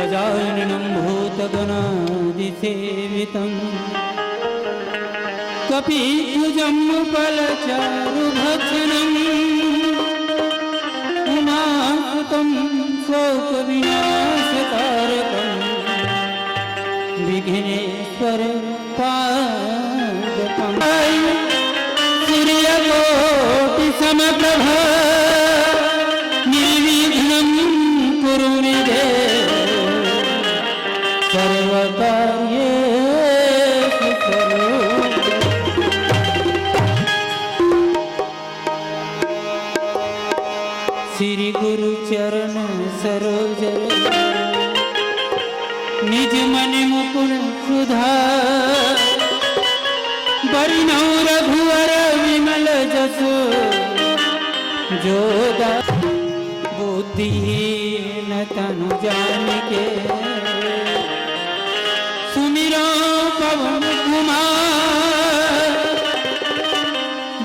गजाननं भूतगणादिसेवितं कपिध्वजम्बुफलचारुभक्षणम् उमासुतं शोकविनाशकारकं विघ्नेश्वर पादपं सूर्यकोटिसमप्रभ निर्विघ्नं कुरु मे देव सर्वकार्येषु सर्वदा। श्री गुरु चरण सरोज निज मन मुकुर सुधार बरनौ रघुवर विमल जसु जोदा बुद्धिहीन तनु जानिके सुमिरो पवन कुमार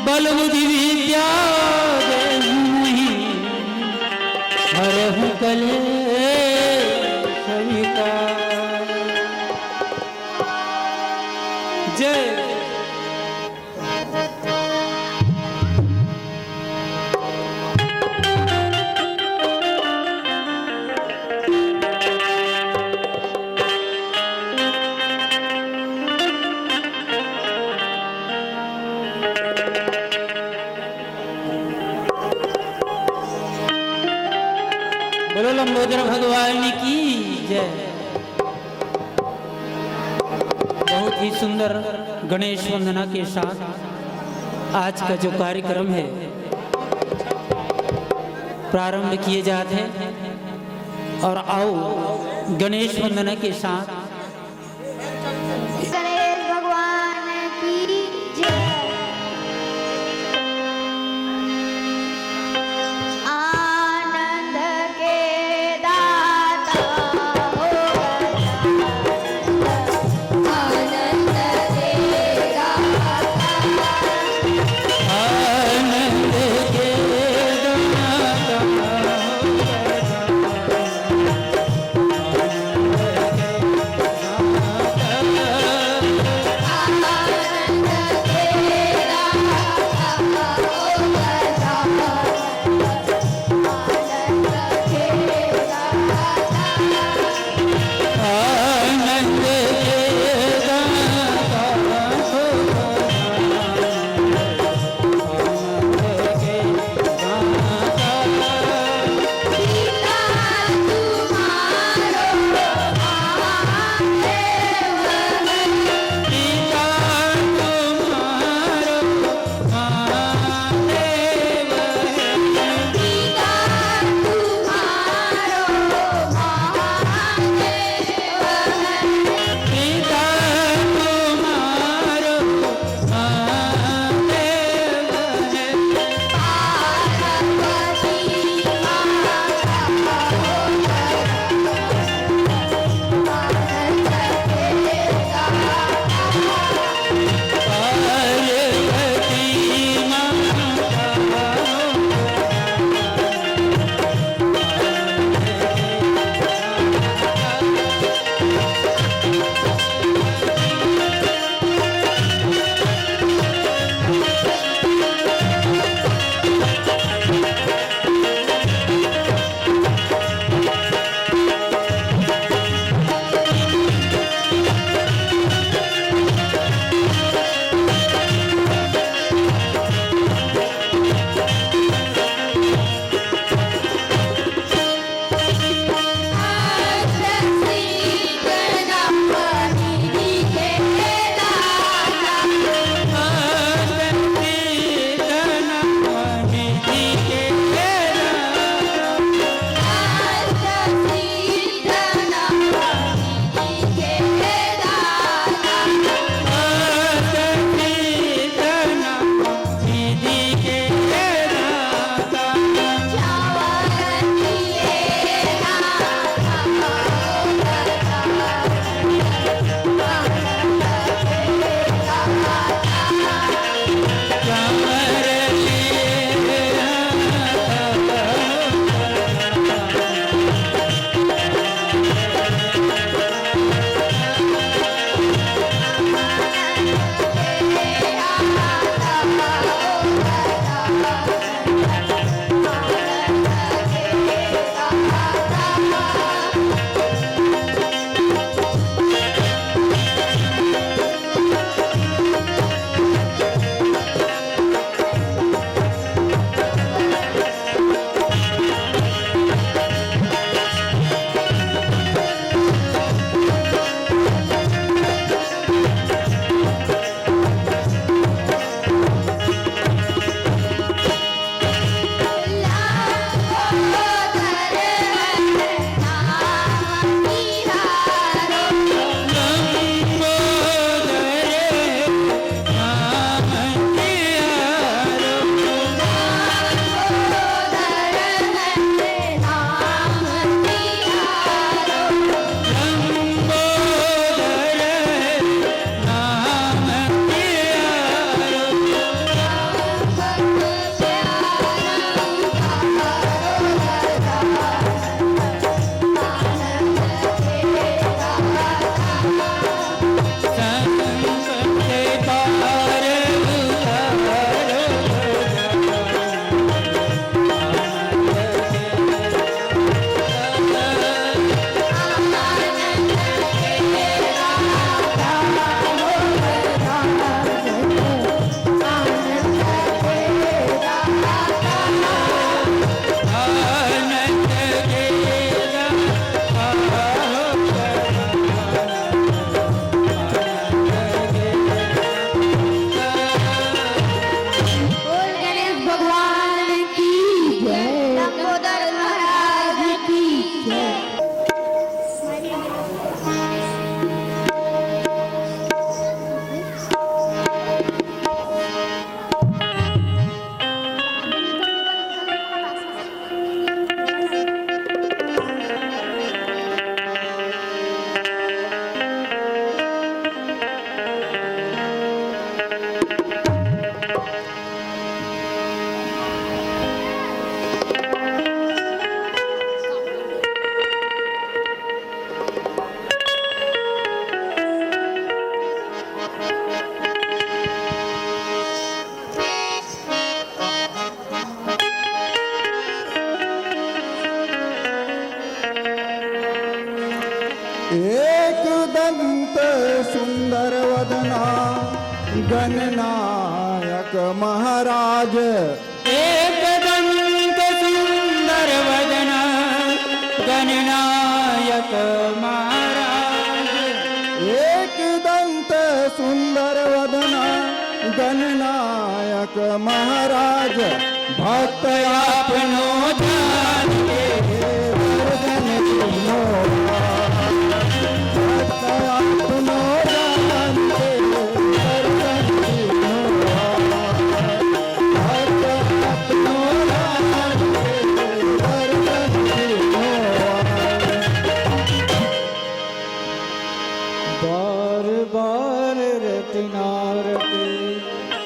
बल बुद्धि विद्या हरहु कलेश विकार। जय बोलो लंबोदर भगवान की जय। बहुत ही सुंदर गणेश वंदना के साथ आज का जो कार्यक्रम है प्रारंभ किए जाते हैं और आओ गणेश वंदना के साथ एक दंत सुंदर वदना गणनायक महाराज। एक दंत सुंदर वदन गणनायक महाराज। एक दंत सुंदर वदना गणनायक महाराज। भक्त आपनो ध्यान के वर्धन तीनों भक्त आपनो ध्यान के वर्धन तीनों भक्त आपनो ध्यान के वर्धन तीनों। बार बार रटना रटे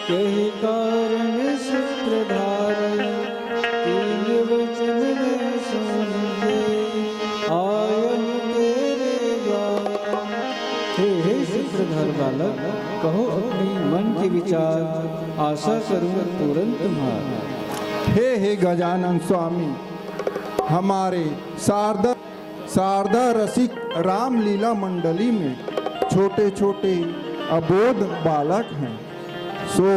कही कारण सूत्रधार। तीन वचन में सुनिए आयम तेरे द्वारा। हे सूत्रधार बालक, कहो अपनी मन के विचार, आशा करूं तुरंत तुम्हारा। हे गजानन स्वामी, हमारे शारदा रसिक रामलीला मंडली में छोटे छोटे अबोध बालक हैं। सो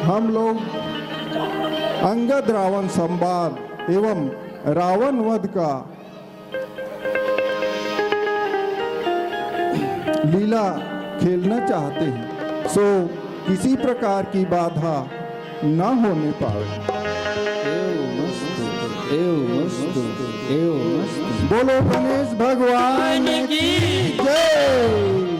हम लोग अंगद रावण संवाद एवं रावण वध का लीला खेलना चाहते हैं। सो किसी प्रकार की बाधा न होने पाए। बोलो गणेश भगवान की जय।